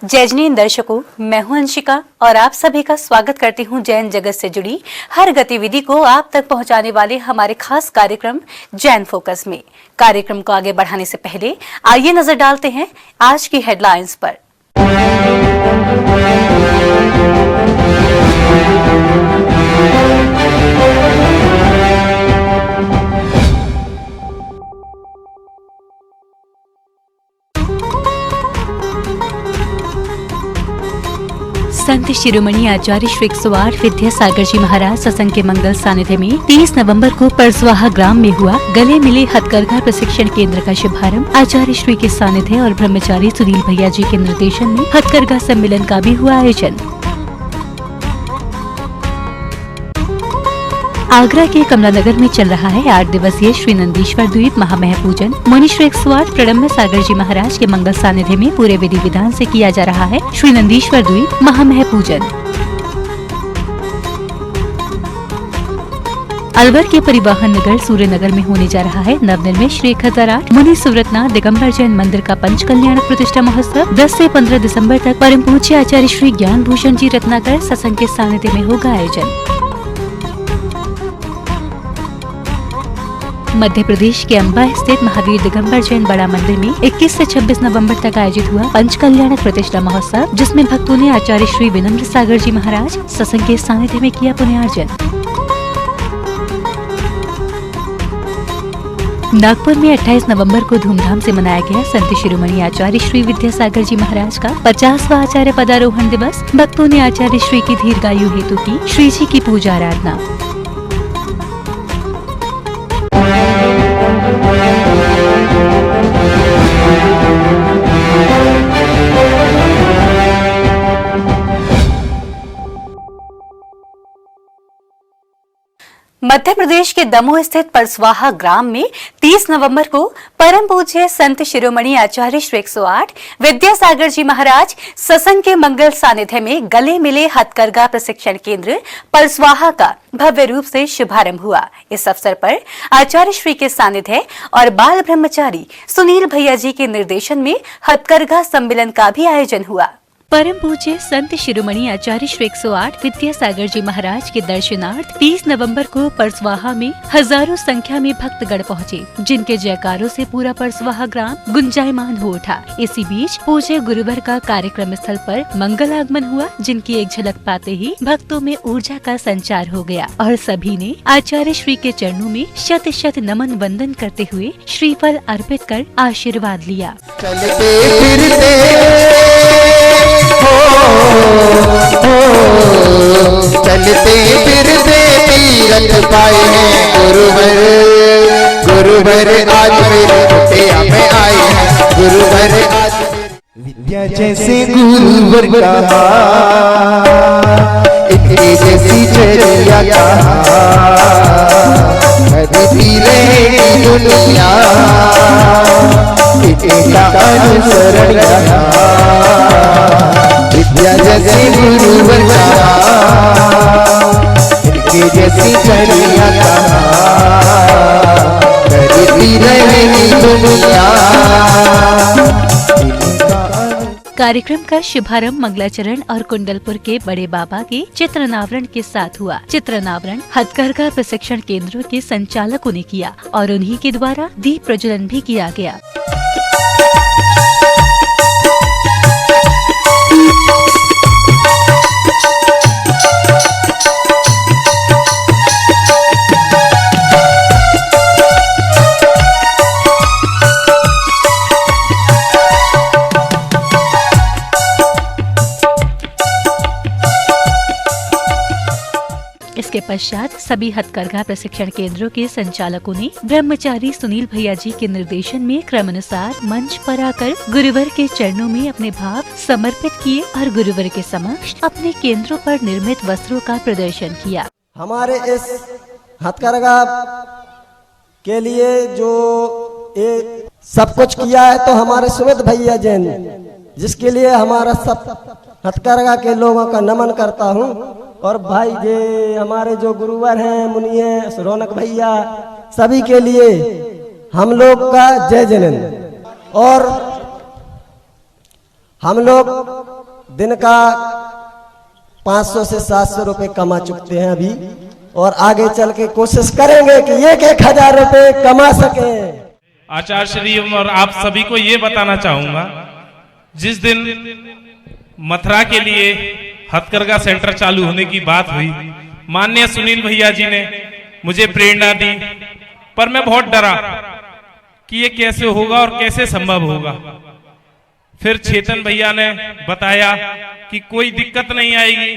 जय जिनेंद्र दर्शकों, मैं हूं अंशिका और आप सभी का स्वागत करती हूं जैन जगत से जुड़ी हर गतिविधि को आप तक पहुंचाने वाले हमारे खास कार्यक्रम जैन फोकस में। कार्यक्रम को आगे बढ़ाने से पहले आइए नजर डालते हैं आज की हेडलाइंस पर। संत शिरोमणि आचार्य श्री 108 विद्यासागर जी महाराज सत्संग के मंगल सानिध्य में 30 नवंबर को परसवाहा ग्राम में हुआ गले मिले हथकरघा प्रशिक्षण केंद्र का शुभारंभ। आचार्य श्री के सानिध्य और ब्रह्मचारी सुनील भैया जी के निर्देशन में हथकरघा सम्मेलन का भी हुआ आयोजन। आगरा के कमला नगर में चल रहा है 8 दिवसीय श्री नंदीश्वर द्वीप महामह पूजन। मुनि श्री 108 प्रणम्य सागर जी महाराज के मंगल सानिध्य में पूरे विधि विधान से किया जा रहा है श्री नंदीश्वर द्वीप महामह पूजन। अलवर के परिवहन नगर सूर्य नगर में होने जा रहा है नवनिर्मित श्री 1008 मुनि सुव्रतनाथ दिगंबर जैन मंदिर का पंच कल्याणक प्रतिष्ठा महोत्सव। 10 से 15 दिसंबर तक परम पूज्य आचार्य श्री ज्ञान भूषण जी रत्नाकर सत्संग के सानिध्य में होगा आयोजन। मध्य प्रदेश के अंबा स्थित महावीर दिगंबर जैन बड़ा मंदिर में 21 से 26 नवंबर तक आयोजित हुआ पंच कल्याणक प्रतिष्ठा महोत्सव, जिसमें भक्तों ने आचार्य श्री विनम्र सागर जी महाराज सत्संग के सानिध्य में किया पुण्यार्जन। नागपुर में 28 नवंबर को धूमधाम से मनाया गया संत शिरोमणि आचार्य श्री विद्यासागर जी महाराज का 50वां आचार्य पदारोहण दिवस। भक्तों ने आचार्य श्री की दीर्घायु हेतु की श्री जी की पूजा आराधना। मध्य प्रदेश के दमोह स्थित परसवाहा ग्राम में 30 नवंबर को परम पूज्य संत शिरोमणि आचार्य श्री 108 विद्यासागर जी महाराज सत्संग के मंगल सानिध्य में गले मिले हथकरघा प्रशिक्षण केंद्र परसवाहा का भव्य रूप से शुभारंभ हुआ। इस अवसर पर आचार्य श्री के सानिध्य और बाल ब्रह्मचारी सुनील भैया जी के निर्देशन में हथकरघा सम्मेलन का भी आयोजन हुआ। परम पूज्य संत शिरोमणि आचार्य श्री 108 विद्यासागर जी महाराज के दर्शनार्थ 30 नवंबर को परसवाहा में हजारों संख्या में भक्तगण पहुँचे, जिनके जयकारों से पूरा परसवाहा ग्राम गुंजायमान हो उठा। इसी बीच पूज्य गुरुवर का कार्यक्रम स्थल पर मंगल आगमन हुआ, जिनकी एक झलक पाते ही भक्तों में ऊर्जा का संचार हो गया और सभी ने आचार्य श्री के चरणों में शत शत नमन वंदन करते हुए श्रीफल अर्पित कर आशीर्वाद लिया। चलते फिरते तीरथ पाए हैं गुरुवर, गुरुवर आज मेरे कुटिया में आए हैं गुरुवर आज। विद्या जैसे गुरुवर का, इतनी जैसी चरिया कभी रहेगी दुनिया, इनका अनुसरण विद्या जैसी गुरुवर का, इनके जैसी चरिया कभी रहेगी दुनिया। कार्यक्रम का शुभारंभ मंगलाचरण और कुंडलपुर के बड़े बाबा के चित्रनावरण के साथ हुआ। चित्रनावरण हथकरघा प्रशिक्षण केंद्रों के संचालकों ने किया और उन्हीं के द्वारा दीप प्रज्वलन भी किया गया। इसके पश्चात सभी हथकरघा प्रशिक्षण केंद्रों के संचालकों ने ब्रह्मचारी सुनील भैया जी के निर्देशन में क्रमानुसार मंच पर आकर गुरुवर के चरणों में अपने भाव समर्पित किए और गुरुवर के समक्ष अपने केंद्रों पर निर्मित वस्त्रों का प्रदर्शन किया। हमारे इस हथकरघा के लिए जो सब कुछ किया है तो हमारे सुमित भैया जैन, जिसके लिए हमारा सब हथकरघा के लोगों का नमन करता हूँ। और भाई ये हमारे जो गुरुवर हैं, मुनि हैं, रौनक भैया, सभी के लिए हम लोग का जय जैन। और हम लोग दिन का 500 से 700 रुपए कमा चुकते हैं अभी, और आगे चल के कोशिश करेंगे कि 1,000 रुपए कमा सकें। आचार्य श्री और आप सभी को ये बताना चाहूंगा, जिस दिन मथुरा के लिए हथकरघा सेंटर चालू होने की बात हुई, माननीय सुनील भैया जी ने मुझे प्रेरणा दी, पर मैं बहुत डरा कि ये कैसे होगा और कैसे संभव होगा। फिर चेतन भैया ने बताया कि कोई दिक्कत नहीं आएगी,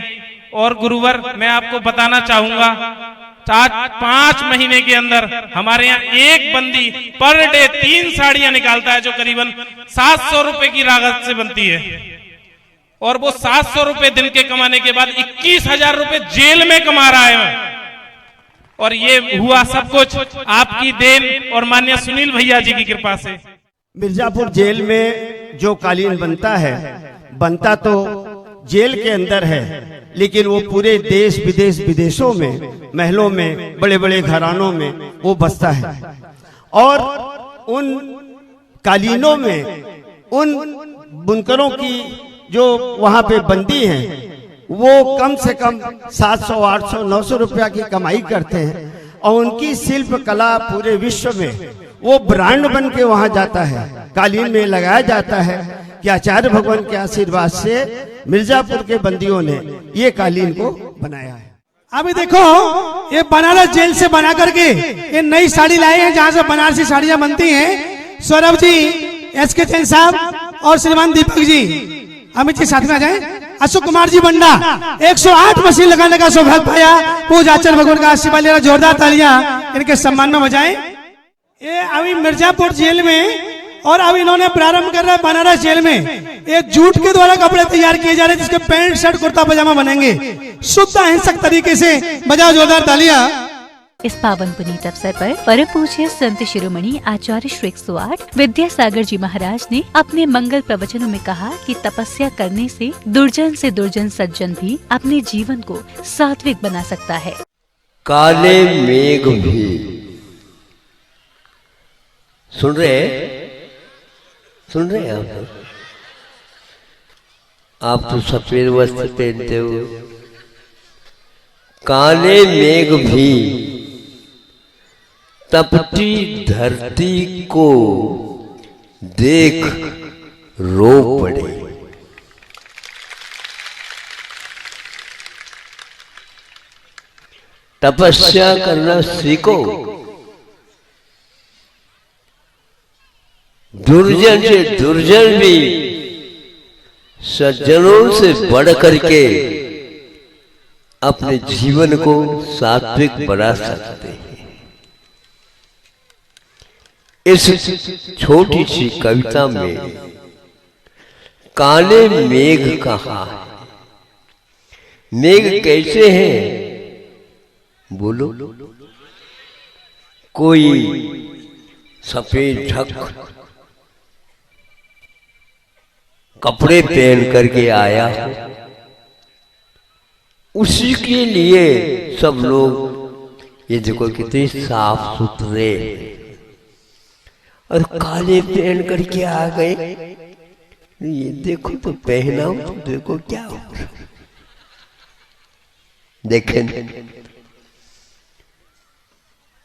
और गुरुवर मैं आपको बताना चाहूंगा, 5 महीने के अंदर हमारे यहाँ एक बंदी पर डे 3 साड़ियां निकालता है, जो करीबन 700 रुपए की लागत से बनती है, और वो 700 रुपए दिन के कमाने के बाद 21,000 रुपए जेल में कमा रहा है। और ये हुआ सब कुछ आपकी देन और माननीय सुनील भैया जी की कृपा से। मिर्जापुर जेल में जो कालीन बनता तो जेल के अंदर है, लेकिन वो पूरे देश विदेशों में, महलों में, बड़े बड़े घरानों में वो बसता है। और उन कालीनों में उन बुनकरों की जो वहां पे बंदी हैं, वो कम से कम 700, 800, 900 रुपया की कमाई करते हैं, और उनकी शिल्प कला पूरे विश्व में वो ब्रांड बन के वहां जाता है, कालीन में लगाया जाता है कि आचार्य भगवान के आशीर्वाद से मिर्जापुर के बंदियों ने ये कालीन को बनाया है। अभी देखो, ये बनारस जेल से बना करके ये नई साड़ी लाए हैं, जहां से बनारसी साड़ियां बनती हैं। सौरभ जी, एस के जैन साहब और श्रीमान दीपक जी, अमित जी साथ में आ जाए। अशोक कुमार जी बंडा 108 मशीन लगाने का सौभाग्य पाया। पूज आचार्य भगवान का आशीर्वाद लेना, जोरदार तालियां इनके सम्मान में बजाएं। ये अभी मिर्जापुर जेल में, और अब इन्होंने प्रारंभ कर रहा है बनारस जेल में, ये जूट के द्वारा कपड़े तैयार किए जा रहे हैं, जिसके पैंट शर्ट कुर्ता पजामा बनेंगे शुद्ध अहिंसक तरीके से। बजाओ जोरदार तालियां। इस पावन पुनीत अवसर पर परम पूज्य संत शिरोमणि आचार्य श्री 108 विद्यासागर जी महाराज ने अपने मंगल प्रवचनों में कहा कि तपस्या करने से दुर्जन सज्जन भी अपने जीवन को सात्विक बना सकता है। काले मेघ भी सुन रहे हैं आप तो सफेद वस्त्र पहनते हो। काले मेघ भी तपती धरती को देख रो पड़े। तपस्या करना सीखो। दुर्जन से दुर्जन भी सज्जनों से बढ़ करके अपने जीवन को सात्विक बना सकते हैं। इस छोटी सी कविता में काले मेघ कहा है। मेघ कैसे हैं बोलो? कोई सफेद ढक कपड़े पहन करके आया, उसी के लिए सब लोग ये देखो कितने साफ सुथरे और काले पहन करके आ गए। ये देखो तो पहना तो देखो क्या हो रहा। देखें,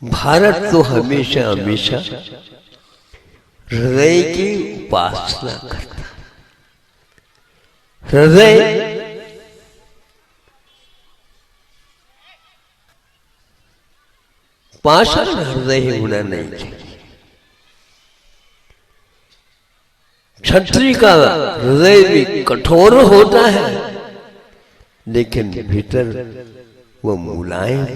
भारत तो हमेशा हमेशा हृदय की उपासना करता। हृदय पाषाण हृदय होना नहीं चाहिए। क्षत्रिय का हृदय भी कठोर होता है, लेकिन भीतर वो मुलायम।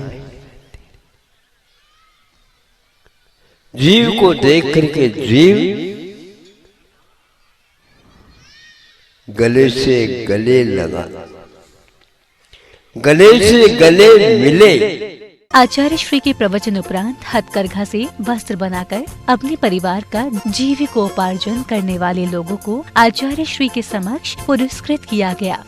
जीव को देख करके जीव गले से गले लगा, गले से गले मिले। आचार्य श्री के प्रवचन उपरांत हथकरघा से वस्त्र बनाकर अपने परिवार का जीविकोपार्जन करने वाले लोगों को आचार्य श्री के समक्ष पुरस्कृत किया गया।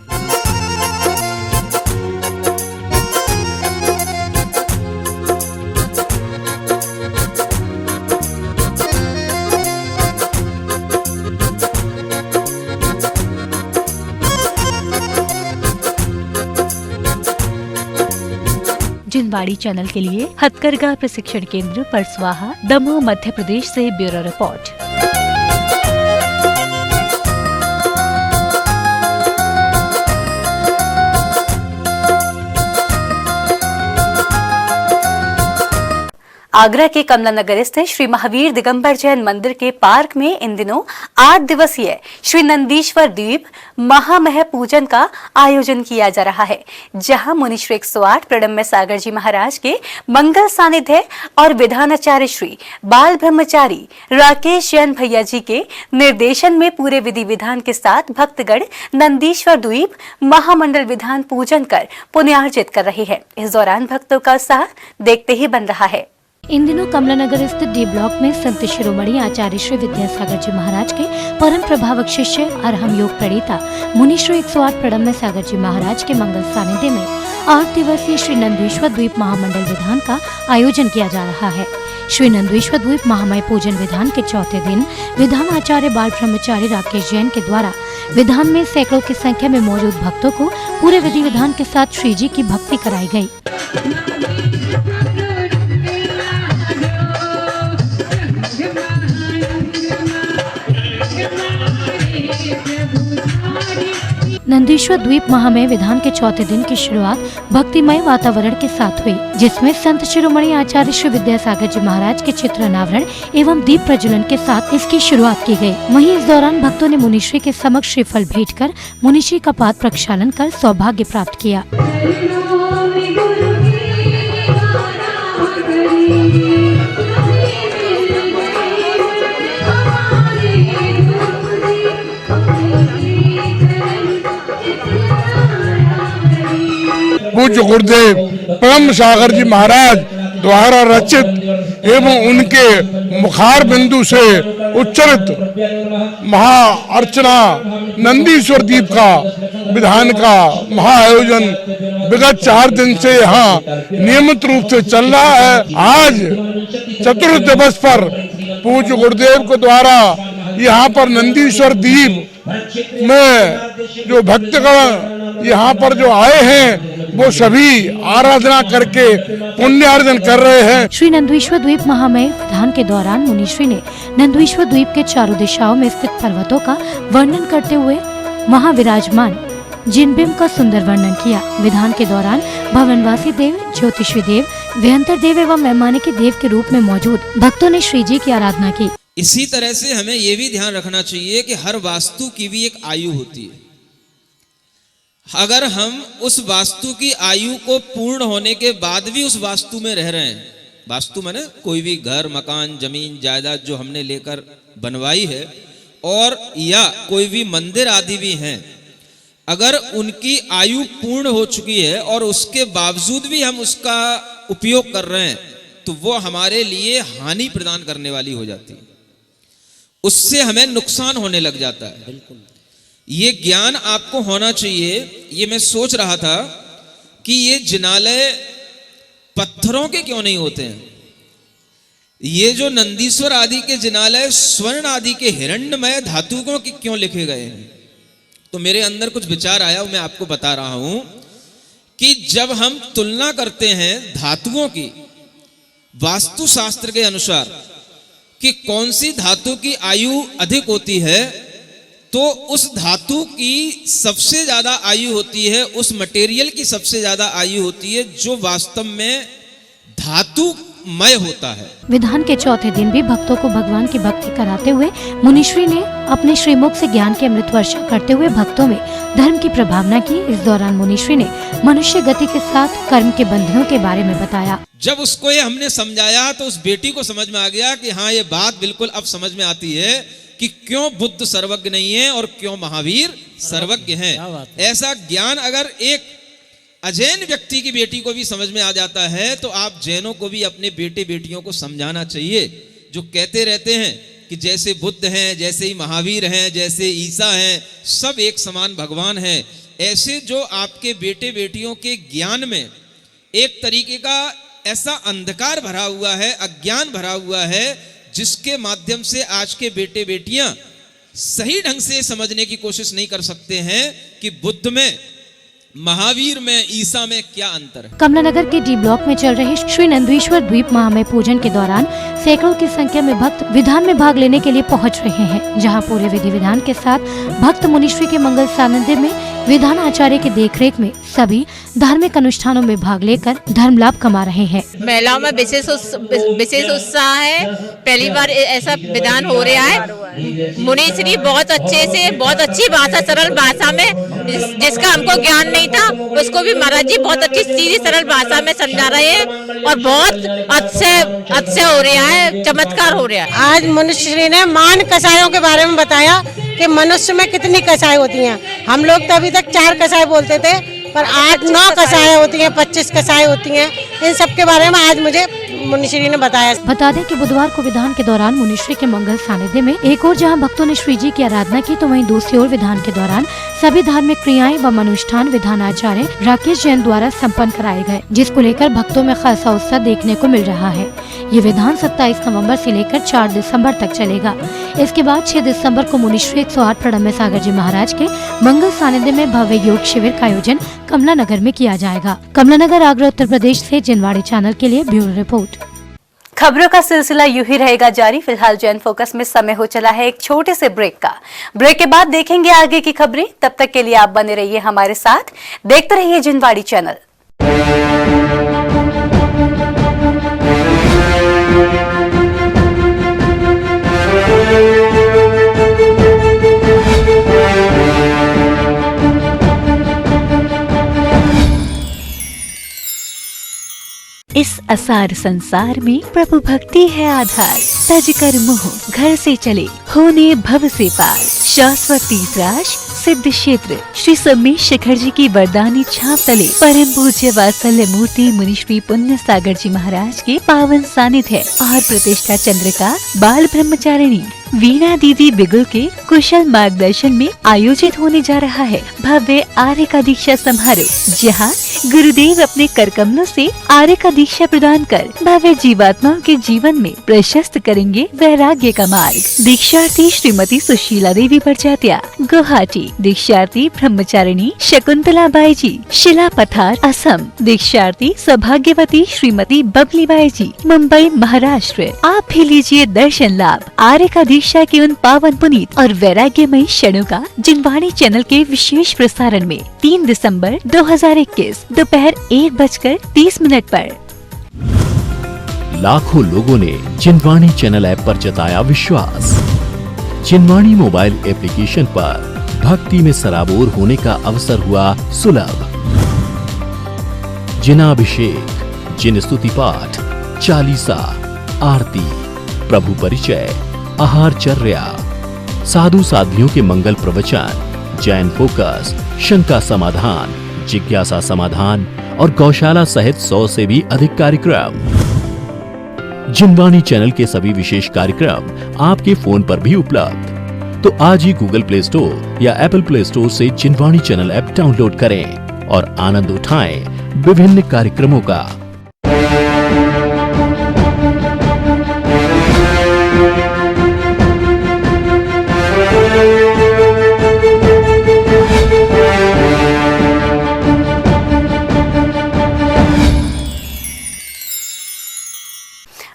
आंगनबाड़ी चैनल के लिए हथकरघा प्रशिक्षण केंद्र परसवाहा, दमोह, मध्य प्रदेश से ब्यूरो रिपोर्ट। आगरा के कमला नगर स्थित श्री महावीर दिगंबर जैन मंदिर के पार्क में इन दिनों 8 दिवसीय श्री नंदीश्वर द्वीप महामह पूजन का आयोजन किया जा रहा है, जहां मुनिश्री 108 प्रणम्य सागर जी महाराज के मंगल सानिध्य और विधानाचार्य श्री बाल ब्रह्मचारी राकेश जैन भैया जी के निर्देशन में पूरे विधि विधान के साथ भक्तगण नंदीश्वर द्वीप महामंडल विधान पूजन कर पुण्यार्जित कर रहे हैं। इस दौरान भक्तों का उत्साह देखते ही बन रहा है। इन दिनों कमला नगर स्थित डी ब्लॉक में संत शिरोमणि आचार्य श्री विद्यासागर जी महाराज के परम प्रभावक शिष्य अरहम योग प्रणेता मुनिश्री 108 प्रणम्य सागर जी महाराज के मंगल सानिध्य में 8 दिवसीय श्री नंदीश्वर द्वीप महामंडल विधान का आयोजन किया जा रहा है। श्री नंदीश्वर द्वीप महामय पूजन विधान के चौथे दिन विधान आचार्य बाल ब्रह्मचारी राकेश जैन के द्वारा विधान में सैकड़ों की संख्या में मौजूद भक्तों को पूरे विधि विधान के साथ श्री जी की भक्ति कराई गयी। नंदीश्वर द्वीप महामय विधान के चौथे दिन की शुरुआत भक्तिमय वातावरण के साथ हुई, जिसमें संत शिरोमणि आचार्य श्री विद्यासागर जी महाराज के चित्र अनावरण एवं दीप प्रज्वलन के साथ इसकी शुरुआत की गई। वहीं इस दौरान भक्तों ने मुनिश्री के समक्ष श्रीफल भेंट कर मुनिश्री का पाद प्रक्षालन कर सौभाग्य प्राप्त किया। पूज्य गुरुदेव परम सागर जी महाराज द्वारा रचित एवं उनके मुखार बिंदु से उच्चरित महा अर्चना नंदीश्वर द्वीप का विधान का महाआयोजन विगत 4 दिन से यहाँ नियमित रूप से चल रहा है। आज चतुर्थ दिवस पर पूज्य गुरुदेव के द्वारा यहाँ पर नंदीश्वर द्वीप में जो भक्तगण यहाँ पर जो आए हैं वो सभी आराधना करके पुण्यार्जन कर रहे हैं। श्री नंदीश्वर द्वीप महामय विधान के दौरान मुनिश्री ने नंदीश्वर द्वीप के चारों दिशाओं में स्थित पर्वतों का वर्णन करते हुए महाविराजमान जिनबिंब का सुंदर वर्णन किया। विधान के दौरान भवनवासी देव, ज्योतिषी देव, व्यंतर देव एवं वैमानिकी देव के रूप में मौजूद भक्तों ने श्री जी की आराधना की। इसी तरह से हमें यह भी ध्यान रखना चाहिए कि हर वास्तु की भी एक आयु होती है। अगर हम उस वास्तु की आयु को पूर्ण होने के बाद भी उस वास्तु में रह रहे हैं, वास्तु माने कोई भी घर, मकान, जमीन, जायदाद जो हमने लेकर बनवाई है और या कोई भी मंदिर आदि भी हैं, अगर उनकी आयु पूर्ण हो चुकी है और उसके बावजूद भी हम उसका उपयोग कर रहे हैं तो वो हमारे लिए हानि प्रदान करने वाली हो जाती है, उससे हमें नुकसान होने लग जाता है। बिल्कुल ये ज्ञान आपको होना चाहिए। ये मैं सोच रहा था कि ये जिनालय पत्थरों के क्यों नहीं होते हैं, ये जो नंदीश्वर आदि के जिनालय स्वर्ण आदि के हिरण्यमय धातुओं के क्यों लिखे गए हैं। तो मेरे अंदर कुछ विचार आया, मैं आपको बता रहा हूं कि जब हम तुलना करते हैं धातुओं की वास्तुशास्त्र के अनुसार कि कौन सी धातु की आयु अधिक होती है, तो उस धातु की सबसे ज्यादा आयु होती है, उस मटेरियल की सबसे ज्यादा आयु होती है जो वास्तव में धातुमय होता है। विधान के चौथे दिन भी भक्तों को भगवान की भक्ति कराते हुए मुनिश्री ने अपने श्रीमुख से ज्ञान के अमृत वर्षा करते हुए भक्तों में धर्म की प्रभावना की। इस दौरान मुनिश्री ने मनुष्य गति के साथ कर्म के बंधनों के बारे में बताया। जब उसको ये हमने समझाया तो उस बेटी को समझ में आ गया कि हाँ, ये बात बिल्कुल अब समझ में आती है कि क्यों बुद्ध सर्वज्ञ नहीं है और क्यों महावीर सर्वज्ञ हैं। ऐसा ज्ञान अगर एक अजैन व्यक्ति की बेटी को भी समझ में आ जाता है तो आप जैनों को भी अपने बेटे बेटियों को समझाना चाहिए, जो कहते रहते हैं कि जैसे बुद्ध हैं, जैसे ही महावीर हैं, जैसे ईसा हैं, सब एक समान भगवान हैं। ऐसे जो आपके बेटे बेटियों के ज्ञान में एक तरीके का ऐसा अंधकार भरा हुआ है, अज्ञान भरा हुआ है, जिसके माध्यम से आज के बेटे बेटियां सही ढंग से समझने की कोशिश नहीं कर सकते हैं कि बुद्ध में महावीर में, ईसा में क्या अंतर है। कमलानगर के डी ब्लॉक में चल रहे श्री नंदीश्वर द्वीप महामय पूजन के दौरान सैकड़ों की संख्या में भक्त विधान में भाग लेने के लिए पहुंच रहे हैं, जहां पूरे विधि विधान के साथ भक्त मुनिश्री के मंगल सानिध्य में विधान आचार्य की देखरेख में सभी धार्मिक अनुष्ठानों में भाग लेकर धर्म लाभ कमा रहे हैं। महिलाओं में विशेष उत्साह है, पहली बार ऐसा विधान हो रहा है। मुनिश्री बहुत अच्छे से, बहुत अच्छी भाषा, सरल भाषा में, जिसका हमको ज्ञान नहीं था उसको भी महाराज जी बहुत अच्छी सीधी सरल भाषा में समझा रहे हैं और बहुत अच्छे हो रहा है, चमत्कार हो रहा है। आज मुनिश्री ने मान कसायों के बारे में बताया कि मनुष्य में कितनी कसाई होती हैं। हम लोग तो अभी तक 4 कसाई बोलते थे, पर 8-9 कसाई होती हैं, 25 कसाई होती हैं। इन सब के बारे में आज मुझे मुनिश्री ने बताया। बता दें कि बुधवार को विधान के दौरान मुनिश्री के मंगल सानिध्य में एक और जहां भक्तों ने श्री जी की आराधना की, तो वहीं दूसरी ओर विधान के दौरान सभी धार्मिक क्रियाएं व अनुष्ठान विधान आचार्य राकेश जैन द्वारा संपन्न कराए गए, जिसको लेकर भक्तों में खासा उत्साह देखने को मिल रहा है। ये विधान 27 नवंबर से लेकर 4 दिसंबर तक चलेगा। इसके बाद 6 दिसंबर को मुनिश्री 108 प्रणम्य सागर जी महाराज के मंगल सानिध्य में भव्य योग शिविर का आयोजन कमलानगर में किया जाएगा। कमलानगर, आगरा, उत्तर प्रदेश से जिनवाड़ी चैनल के लिए ब्यूरो रिपोर्ट। खबरों का सिलसिला यूं ही रहेगा जारी। फिलहाल जैन फोकस में समय हो चला है एक छोटे से ब्रेक का। ब्रेक के बाद देखेंगे आगे की खबरें। तब तक के लिए आप बने रहिए हमारे साथ, देखते रहिए जिनवाड़ी चैनल। इस असार संसार में प्रभु भक्ति है आधार, तज कर मोह घर से चले होने भव से पार। शाश्वत तीसराश सिद्ध क्षेत्र श्री समेश शिखर जी की वरदानी छाप तले परम पूज्य वात्सल्य मूर्ति मुनिश्री पुण्य सागर जी महाराज के पावन सानिध्य और प्रतिष्ठा चंद्रिका बाल ब्रह्मचारिणी वीणा दीदी बिगुल के कुशल मार्गदर्शन में आयोजित होने जा रहा है भव्य आर्य का दीक्षा समारोह, जहां गुरुदेव अपने करकमलों से आर्य का दीक्षा प्रदान कर भव्य जीवात्माओं के जीवन में प्रशस्त करेंगे वैराग्य का मार्ग। दीक्षार्थी श्रीमती सुशीला देवी प्रजात्या गुवाहाटी, दीक्षार्थी ब्रह्मचारिणी शकुंतला बाई जी शिला पथार असम, दीक्षार्थी सौभाग्यवती श्रीमती बबली बाई जी मुंबई महाराष्ट्र। आप भी लीजिए दर्शन लाभ आर्य का दीक्षा के उन पावन पुनीत और वैराग्यमयी क्षणों का जिनवाणी चैनल के विशेष प्रसारण में 3 दिसंबर 2021 दोपहर 1:30 पर। लाखों लोगों ने जिनवाणी चैनल ऐप पर जताया विश्वास। जिनवाणी मोबाइल एप्लीकेशन पर भक्ति में सराबोर होने का अवसर हुआ सुलभ। जिनाभिषेक, जिन स्तुति पाठ, चालीसा, आरती, प्रभु परिचय, आहारचर्या, साधु साध्वियों के मंगल प्रवचन, जैन फोकस, शंका समाधान, जिज्ञासा समाधान और गौशाला सहित 100 से भी अधिक कार्यक्रम। जिनवाणी चैनल के सभी विशेष कार्यक्रम आपके फोन पर भी उपलब्ध। तो आज ही गूगल प्ले स्टोर या एप्पल प्ले स्टोर से जिनवाणी चैनल ऐप डाउनलोड करें और आनंद उठाएं विभिन्न कार्यक्रमों का।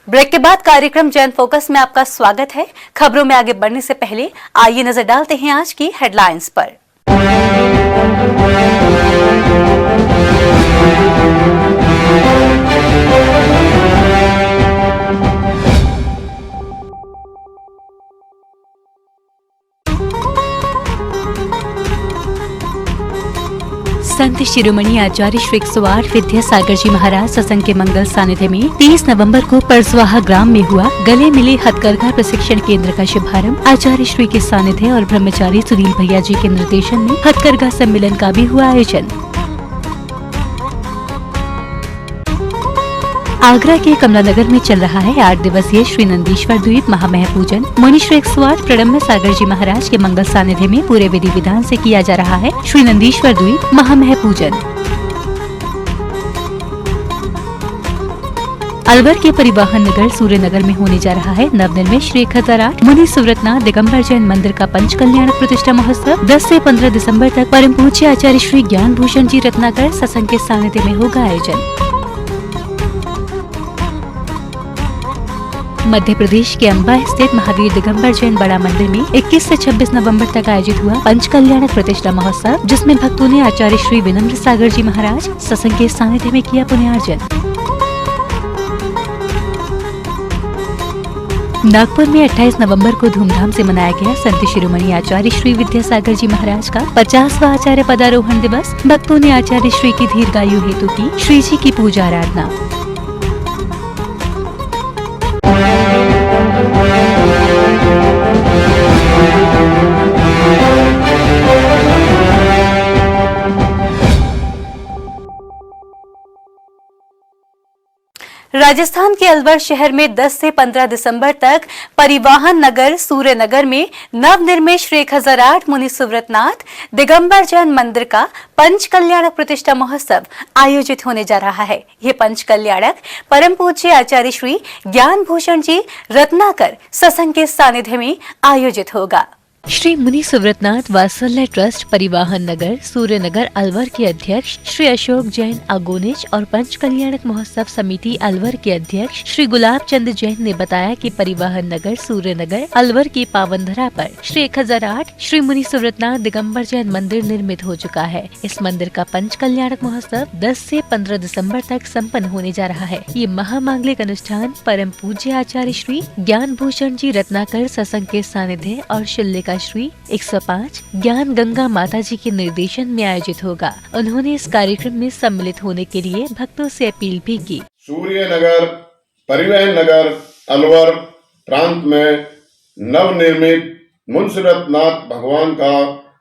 ब्रेक के बाद कार्यक्रम जैन फोकस में आपका स्वागत है। खबरों में आगे बढ़ने से पहले आइए नजर डालते हैं आज की हेडलाइंस पर। संत शिरोमणि आचार्य श्री 108 विद्यासागर जी महाराज सत्संग के मंगल सानिध्य में 30 नवंबर को परसवाहा ग्राम में हुआ गले मिले हथकरघा प्रशिक्षण केंद्र का शुभारंभ। आचार्य श्री के सानिध्य और ब्रह्मचारी सुनील भैया जी के निर्देशन में हथकरघा सम्मेलन का भी हुआ आयोजन। आगरा के कमलानगर में चल रहा है 8 दिवसीय श्री नंदीश्वर द्वीप महामह पूजन। मुनिश्री 108 प्रणम्य सागर जी महाराज के मंगल सानिध्य में पूरे विधि विधान से किया जा रहा है श्री नंदीश्वर द्वीप महामह पूजन। अलवर के परिवहन नगर सूर्य नगर में होने जा रहा है नवनिर्मित श्री 1008 मुनि सुव्रतनाथ दिगंबर जैन मंदिर का पंच कल्याणक प्रतिष्ठा महोत्सव 10 से 15 दिसंबर तक परम पूज्य आचार्य श्री ज्ञान भूषण जी रत्नाकर सत्संग के सानिध्य में होगा आयोजन। मध्य प्रदेश के अंबा स्थित महावीर दिगंबर जैन बड़ा मंदिर में 21 से 26 नवंबर तक आयोजित हुआ पंच कल्याणक प्रतिष्ठा महोत्सव, जिसमें भक्तों ने आचार्य श्री विनम्र सागर जी महाराज सत्संग के सानिध्य में किया पुण्यार्जन। नागपुर में 28 नवंबर को धूमधाम से मनाया गया संत शिरोमणि आचार्य श्री विद्यासागर जी महाराज का 50वां आचार्य पदारोहण दिवस। भक्तों ने आचार्य श्री की दीर्घायु हेतु की श्री जी की पूजा आराधना। राजस्थान के अलवर शहर में 10 से 15 दिसंबर तक परिवहन नगर सूर्य नगर में नवनिर्मित श्री 1008 मुनि सुव्रतनाथ दिगंबर जैन मंदिर का पंच कल्याणक प्रतिष्ठा महोत्सव आयोजित होने जा रहा है। ये पंच कल्याणक परम पूज्य आचार्य श्री ज्ञान भूषण जी रत्नाकर सत्संग के सानिध्य में आयोजित होगा। श्री मुनि सुव्रतनाथ वात्सल्य ट्रस्ट परिवहन नगर सूर्य नगर अलवर के अध्यक्ष श्री अशोक जैन अगोनिज और पंच कल्याणक महोत्सव समिति अलवर के अध्यक्ष श्री गुलाब चंद जैन ने बताया कि परिवहन नगर सूर्य नगर अलवर की पावन धरा पर श्री 1008 श्री मुनि सुव्रतनाथ दिगंबर जैन मंदिर निर्मित हो चुका है। इस मंदिर का पंच कल्याणक महोत्सव 10 से 15 दिसंबर तक संपन्न होने जा रहा है। ये महामांगलिक अनुष्ठान परम पूज्य आचार्य श्री ज्ञान भूषण जी रत्नाकर सत्संग के सानिध्य और शिल्लिका श्री 105 ज्ञान गंगा माता जी के निर्देशन में आयोजित होगा। उन्होंने इस कार्यक्रम में सम्मिलित होने के लिए भक्तों से अपील भी की। सूर्य नगर परिवहन नगर अलवर प्रांत में नवनिर्मित मुनिसुव्रतनाथ भगवान का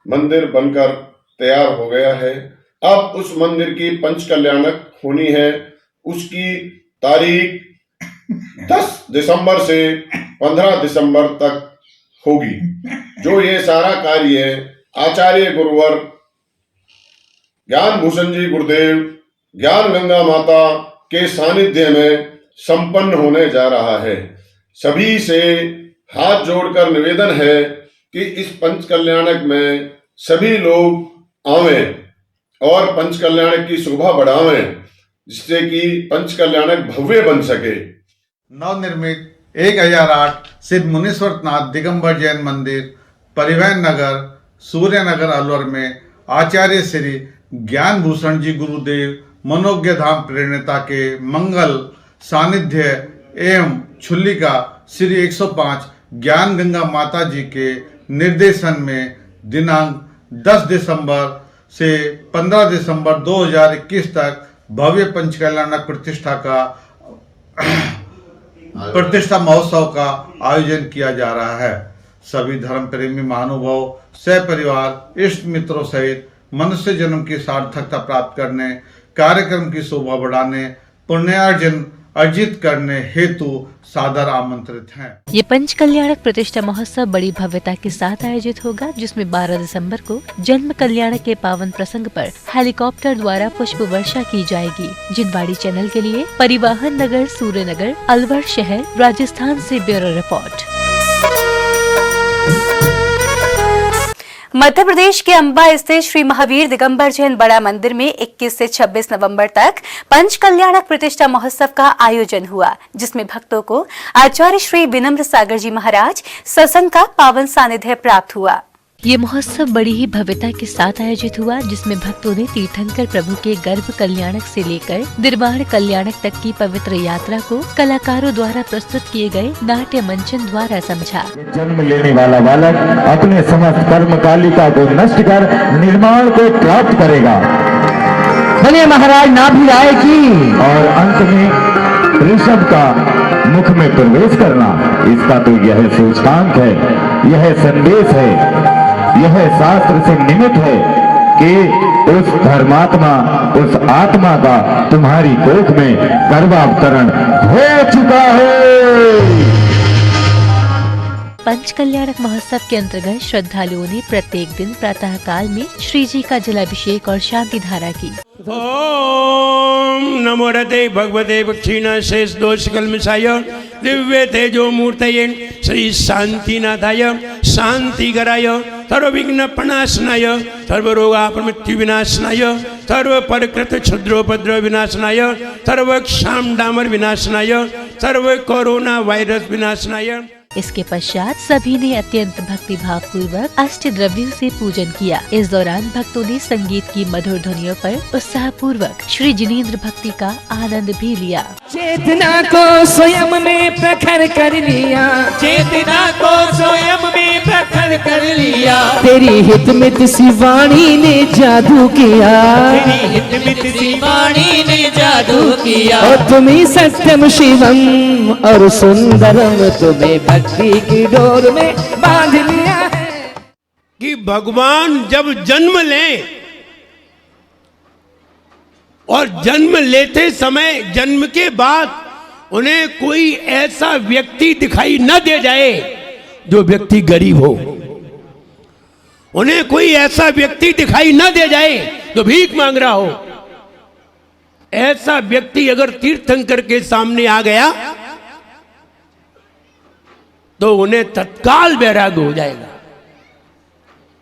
मंदिर बनकर तैयार हो गया है। अब उस मंदिर की पंच कल्याणक होनी है। उसकी तारीख 10 दिसंबर से 15 दिसंबर तक होगी। जो ये सारा कार्य आचार्य गुरुवर ज्ञान भूषण जी गुरुदेव ज्ञान गंगा माता के सानिध्य में संपन्न होने जा रहा है। सभी से हाथ जोड़कर निवेदन है कि इस पंच कल्याणक में सभी लोग आवें और पंच कल्याणक की शोभा बढ़ावें, जिससे कि पंच कल्याणक भव्य बन सके। नवनिर्मित 1008 सिद्ध मुनीश्वरनाथ दिगंबर जैन मंदिर परिवहन नगर सूर्य नगर अलवर में आचार्य श्री ज्ञान भूषण जी गुरुदेव मनोज्ञ धाम प्रेरणता के मंगल सानिध्य एवं छुल्लिका श्री 105 ज्ञान गंगा माता जी के निर्देशन में दिनांक 10 दिसंबर से 15 दिसंबर 2021 तक भव्य पंच कल्याणक प्रतिष्ठा महोत्सव का आयोजन किया जा रहा है। सभी धर्म प्रेमी महानुभाव सपरिवार इष्ट मित्रों सहित मनुष्य जन्म की सार्थकता प्राप्त करने, कार्यक्रम की शोभा बढ़ाने, पुण्यार्जन अर्जित करने हेतु सादर आमंत्रित हैं। ये पंच कल्याणक प्रतिष्ठा महोत्सव बड़ी भव्यता के साथ आयोजित होगा, जिसमें 12 दिसंबर को जन्म कल्याणक के पावन प्रसंग पर हेलीकॉप्टर द्वारा पुष्प वर्षा की जाएगी। जिनवाड़ी चैनल के लिए परिवहन नगर सूर्य नगर अलवर शहर राजस्थान से ब्यूरो रिपोर्ट। मध्य प्रदेश के अंबा स्थित श्री महावीर दिगंबर जैन बड़ा मंदिर में 21 से 26 नवंबर तक पंच कल्याणक प्रतिष्ठा महोत्सव का आयोजन हुआ, जिसमें भक्तों को आचार्य श्री विनम्र सागर जी महाराज सत्संग का पावन सानिध्य प्राप्त हुआ। ये महोत्सव बड़ी ही भव्यता के साथ आयोजित हुआ, जिसमें भक्तों ने तीर्थंकर प्रभु के गर्भ कल्याणक से लेकर निर्वाण कल्याणक तक की पवित्र यात्रा को कलाकारों द्वारा प्रस्तुत किए गए नाट्य मंचन द्वारा समझा। जन्म लेने वाला बालक अपने समस्त कर्म कालिका को नष्ट कर निर्माण को प्राप्त करेगा। बोलिए महाराज नाभि राय की। और अंत में ऋषभ का मुख में प्रवेश करना, इसका तो यह सूचकांक है, यह संदेश है, यह शास्त्र से निमित्त है कि उस धर्मात्मा उस आत्मा का तुम्हारी कोख में गर्भावतरण हो चुका है। पंच कल्याणक महोत्सव के अंतर्गत श्रद्धालुओं ने प्रत्येक दिन प्रातः काल में श्री जी का जलाभिषेक और शांति धारा की। ओम नमो रते भगवते क्षीण शेष दोष कलमशाय दिव्य तेजो मूर्तये श्री शांतिनाथाय शांतिकराय सर्वविघ्न प्रणाशनाय सर्वरोगापमृत्यु विनाशनाय सर्व परकृत क्षुद्रोपद्रव विनाशनाय सर्व क्षाम डामर विनाशनाय सर्व कोरोना वायरस विनाशनाय। इसके पश्चात सभी ने अत्यंत भक्ति भाव पूर्वक अष्ट द्रव्यों से पूजन किया। इस दौरान भक्तों ने संगीत की मधुर ध्वनियों पर उत्साह पूर्वक श्री जिनेंद्र भक्ति का आनंद भी लिया। चेतना को स्वयं में प्रखर कर लिया, चेतना को स्वयं में प्रखर कर लिया, तेरी हितमित सी वाणी ने जादू किया, तेरी हितमित सी वाणी ने जादू किया। और तुम्ही सत्यम शिवम और सुंदरम, तुम्हें भक्ति की डोर में बांध लिया है। कि भगवान जब जन्म लें और जन्म लेते समय जन्म के बाद उन्हें कोई ऐसा व्यक्ति दिखाई न दे जाए जो व्यक्ति गरीब हो, उन्हें कोई ऐसा व्यक्ति दिखाई न दे जाए जो भीख मांग रहा हो। ऐसा व्यक्ति अगर तीर्थंकर के सामने आ गया तो उन्हें तत्काल वैराग्य हो जाएगा।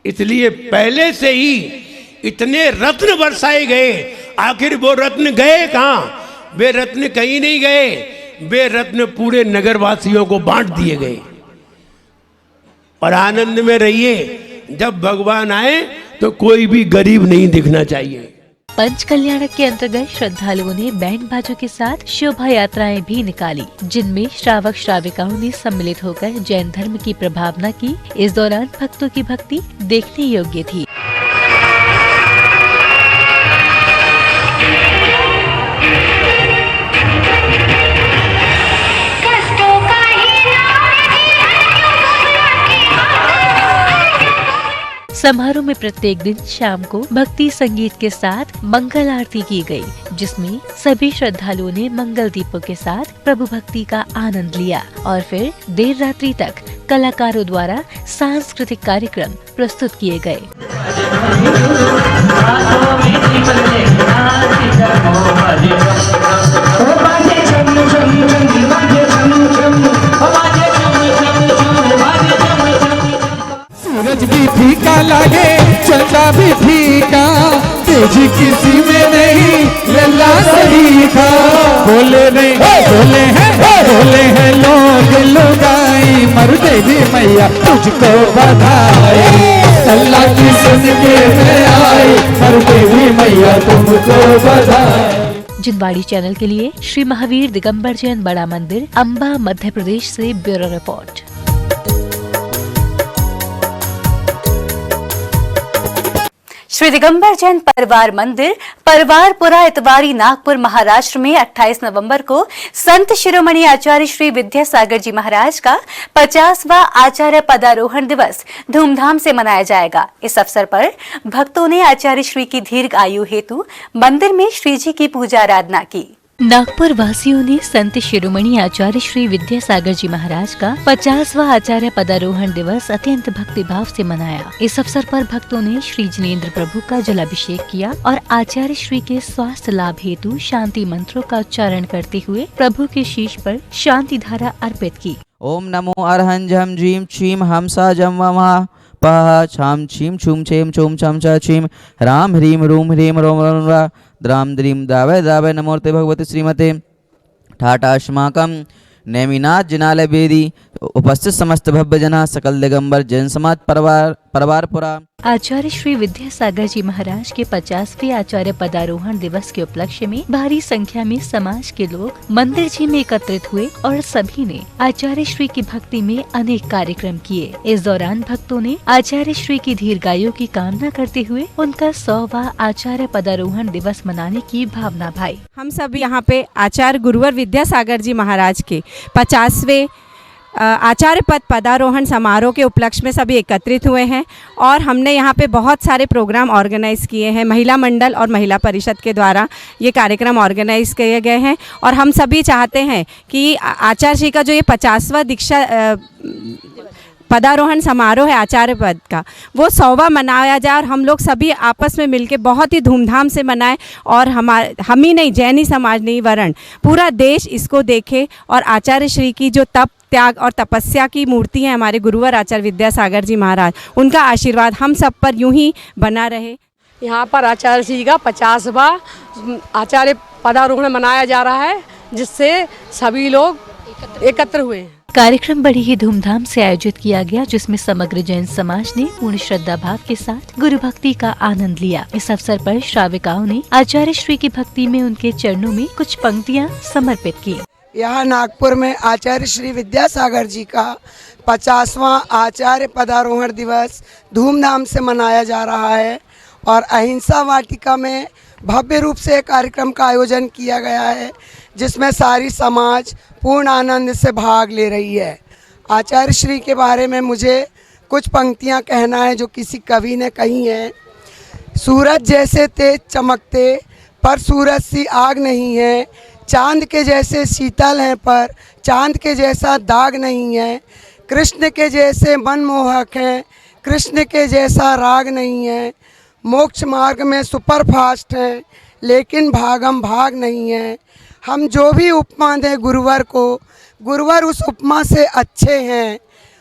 इसलिए पहले से ही इतने रत्न बरसाए गए। आखिर वो रत्न गए कहां? वे रत्न कहीं नहीं गए, वे रत्न पूरे नगरवासियों को बांट दिए गए। और आनंद में रहिए, जब भगवान आए तो कोई भी गरीब नहीं दिखना चाहिए। पंच कल्याणक के अंतर्गत श्रद्धालुओं ने बैंड बाजों के साथ शोभा यात्राएं भी निकाली, जिनमें श्रावक श्राविकाओं ने सम्मिलित होकर जैन धर्म की प्रभावना की। इस दौरान भक्तों की भक्ति देखने योग्य थी। समारोह में प्रत्येक दिन शाम को भक्ति संगीत के साथ मंगल आरती की गई, जिसमें सभी श्रद्धालुओं ने मंगल दीपों के साथ प्रभु भक्ति का आनंद लिया और फिर देर रात्रि तक कलाकारों द्वारा सांस्कृतिक कार्यक्रम प्रस्तुत किए गए। सूरज भी फीका लागे, चंदा भी फीका, तेज किसी में नहीं, लल्ला सही था। बोले नहीं बोले हैं लोग लुगाई, मर देवी मैया तुझको बधाई। अल्लाह की सुन के मैं आई, मर देवी मैया तुमको बधाई। जिनवाड़ी चैनल के लिए श्री महावीर दिगंबर जैन बड़ा मंदिर, अंबा, मध्य प्रदेश से ब्यूरो रिपोर्ट। श्री दिगंबर जैन परिवार मंदिर, परवारपुरा, इतवारी, नागपुर, महाराष्ट्र में 28 नवंबर को संत शिरोमणि आचार्य श्री विद्यासागर जी महाराज का 50वां आचार्य पदारोहण दिवस धूमधाम से मनाया जाएगा। इस अवसर पर भक्तों ने आचार्य श्री की दीर्घ आयु हेतु मंदिर में श्री जी की पूजा आराधना की। नागपुर वासियों ने संत शिरोमणि आचार्य श्री विद्यासागर जी महाराज का 50वां आचार्य पदारोहण दिवस अत्यंत भक्ति भाव से मनाया। इस अवसर पर भक्तों ने श्री जिनेंद्र प्रभु का जलाभिषेक किया और आचार्य श्री के स्वास्थ्य लाभ हेतु शांति मंत्रों का उच्चारण करते हुए प्रभु के शीश पर शांति धारा अर्पित की। ओम नमो अरहं झम झीम छीम हमसा जम वमः पह छाम छीम छूम छेम चोम छम च छीम राम ह्रीम रूम ह्रीम रोम रोम रा द्राम द्रीम दावे दावे नमोर्ते भगवती श्रीमते ठाटाश्माकम नेमिनाथ जिनालय बेदी। उपस्थित समस्त भव्य जना सकल दिगंबर जैन समाज परवारपुरा। आचार्य श्री विद्यासागर जी महाराज के 50वें आचार्य पदारोहण दिवस के उपलक्ष्य में भारी संख्या में समाज के लोग मंदिर जी में एकत्रित हुए और सभी ने आचार्य श्री की भक्ति में अनेक कार्यक्रम किए। इस दौरान भक्तों ने आचार्य श्री की दीर्घायु की कामना करते हुए उनका 100वां आचार्य पदारोहण दिवस मनाने की भावना भाई। हम सब यहाँ पे आचार्य गुरुवर विद्यासागर जी महाराज के 50वें आचार्य पद पदारोहण समारोह के उपलक्ष्य में सभी एकत्रित हुए हैं और हमने यहाँ पे बहुत सारे प्रोग्राम ऑर्गेनाइज़ किए हैं। महिला मंडल और महिला परिषद के द्वारा ये कार्यक्रम ऑर्गेनाइज़ किए गए हैं और हम सभी चाहते हैं कि आचार्य जी का जो ये 50वां दीक्षा पदारोहण समारोह है आचार्य पद का, वो 100वां मनाया जाए और हम लोग सभी आपस में मिलके बहुत ही धूमधाम से मनाएं। और हम ही नहीं, जैनी समाज नहीं वरण पूरा देश इसको देखे और आचार्य श्री की जो तप त्याग और तपस्या की मूर्ति है हमारे गुरुवर आचार्य विद्यासागर जी महाराज, उनका आशीर्वाद हम सब पर यूं ही बना रहे। यहाँ पर आचार्य श्री का 50वां आचार्य पदारोहण मनाया जा रहा है, जिससे सभी लोग एकत्र हुए हैं। कार्यक्रम बड़ी ही धूमधाम से आयोजित किया गया, जिसमें समग्र जैन समाज ने पूर्ण श्रद्धा भाव के साथ गुरु भक्ति का आनंद लिया। इस अवसर पर श्राविकाओं ने आचार्य श्री की भक्ति में उनके चरणों में कुछ पंक्तियां समर्पित की। यहाँ नागपुर में आचार्य श्री विद्यासागर जी का 50वां आचार्य पदारोहण दिवस धूमधाम से मनाया जा रहा है और अहिंसा वाटिका में भव्य रूप से कार्यक्रम का आयोजन किया गया है, जिसमें सारी समाज पूर्ण आनंद से भाग ले रही है। आचार्य श्री के बारे में मुझे कुछ पंक्तियां कहना है जो किसी कवि ने कही हैं। सूरज जैसे तेज चमकते पर सूरज सी आग नहीं है, चांद के जैसे शीतल हैं पर चांद के जैसा दाग नहीं है, कृष्ण के जैसे मनमोहक हैं, कृष्ण के जैसा राग नहीं है, मोक्ष मार्ग में सुपरफास्ट हैं लेकिन भागम भाग नहीं है। हम जो भी उपमा दें गुरुवर को, गुरुवर उस उपमा से अच्छे हैं।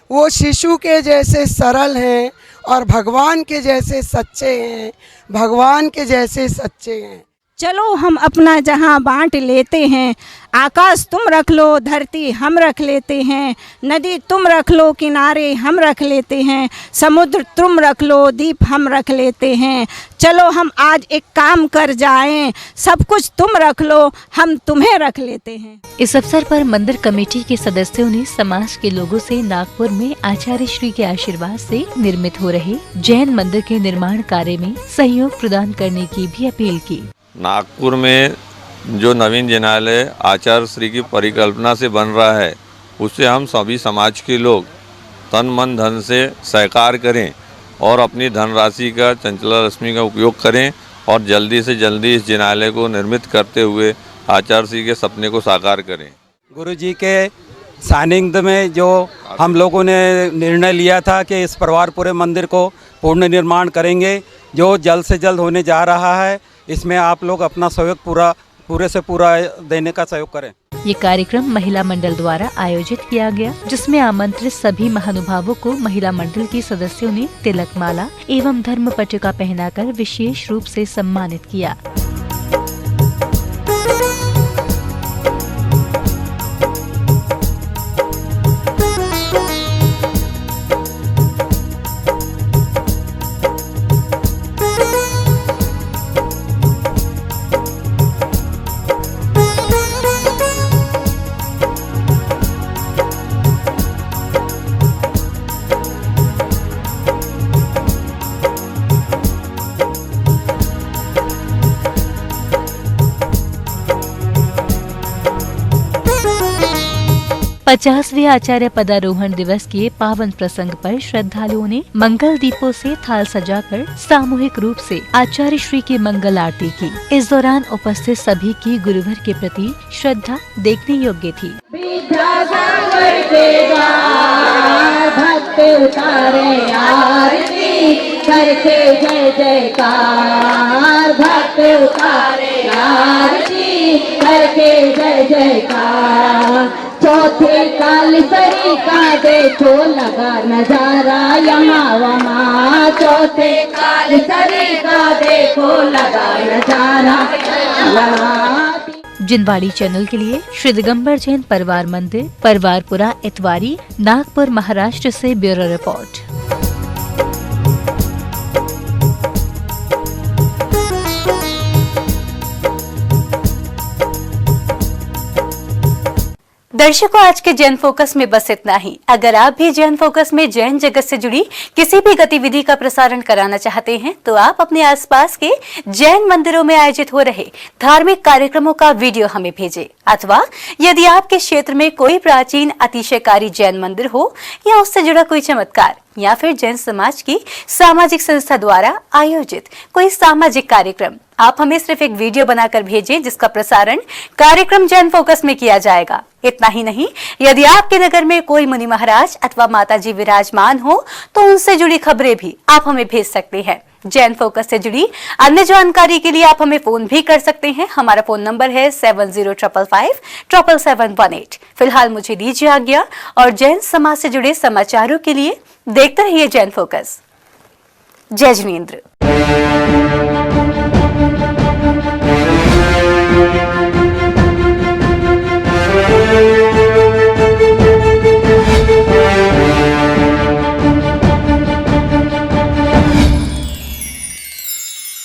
वो शिशु के जैसे सरल हैं और भगवान के जैसे सच्चे हैं, भगवान के जैसे सच्चे हैं। चलो हम अपना जहां बांट लेते हैं, आकाश तुम रख लो धरती हम रख लेते हैं, नदी तुम रख लो किनारे हम रख लेते हैं, समुद्र तुम रख लो द्वीप हम रख लेते हैं। चलो हम आज एक काम कर जाएं, सब कुछ तुम रख लो हम तुम्हें रख लेते हैं। इस अवसर पर मंदिर कमेटी के सदस्यों ने समाज के लोगों से नागपुर में आचार्य श्री के आशीर्वाद से निर्मित हो रहे जैन मंदिर के निर्माण कार्य में सहयोग प्रदान करने की भी अपील की। नागपुर में जो नवीन जिनालय आचार्य श्री की परिकल्पना से बन रहा है, उससे हम सभी समाज के लोग तन मन धन से सहकार करें और अपनी धनराशि का चंचला रश्मि का उपयोग करें और जल्दी से जल्दी इस जिनालय को निर्मित करते हुए आचार्य श्री के सपने को साकार करें। गुरु जी के सानिध्य में जो हम लोगों ने निर्णय लिया था कि इस परिवारपुरे मंदिर को पूर्ण निर्माण करेंगे, जो जल्द से जल्द होने जा रहा है, इसमें आप लोग अपना सहयोग पूरे से पूरा देने का सहयोग करें। ये कार्यक्रम महिला मंडल द्वारा आयोजित किया गया, जिसमें आमंत्रित सभी महानुभावों को महिला मंडल की सदस्यों ने तिलक माला एवं धर्म पट्टिका पहनाकर विशेष रूप से सम्मानित किया। पचासवें आचार्य पदारोहण दिवस के पावन प्रसंग पर श्रद्धालुओं ने मंगल दीपों से थाल सजाकर सामूहिक रूप से आचार्य श्री की मंगल आरती की। इस दौरान उपस्थित सभी की गुरुवर के प्रति श्रद्धा देखने योग्य थी। भक्त उतारे आरती करके जय जयकार, भक्त उतारे आरती करके जय जयकार। चौथे काल सरी का देखो लगा नजारा यहाँ वहाँ, चौथे काल सरी का देखो लगा नजारा यहाँ। जिनवाड़ी चैनल के लिए श्री दिगंबर जैन परिवार मंदिर, परवारपुरा, इतवारी, नागपुर, महाराष्ट्र से ब्यूरो रिपोर्ट। दर्शकों, आज के जैन फोकस में बस इतना ही। अगर आप भी जैन फोकस में जैन जगत से जुड़ी किसी भी गतिविधि का प्रसारण कराना चाहते हैं तो आप अपने आसपास के जैन मंदिरों में आयोजित हो रहे धार्मिक कार्यक्रमों का वीडियो हमें भेजें, अथवा यदि आपके क्षेत्र में कोई प्राचीन अतिशयकारी जैन मंदिर हो या उससे जुड़ा कोई चमत्कार या फिर जैन समाज की सामाजिक संस्था द्वारा आयोजित कोई सामाजिक कार्यक्रम आप हमें सिर्फ एक वीडियो बनाकर भेजें जिसका प्रसारण कार्यक्रम जैन फोकस में किया जाएगा। इतना ही नहीं, यदि आपके नगर में कोई मुनि महाराज अथवा माताजी विराजमान हो तो उनसे जुड़ी खबरें भी आप हमें भेज सकते हैं। जैन फोकस से जुड़ी अन्य जानकारी के लिए आप हमें फोन भी कर सकते हैं। हमारा फोन नंबर है 7055577718। फिलहाल मुझे दीजिए आज्ञा और जैन समाज से जुड़े समाचारों के लिए देखते रहिए जैन फोकस। जय जिनेंद्र।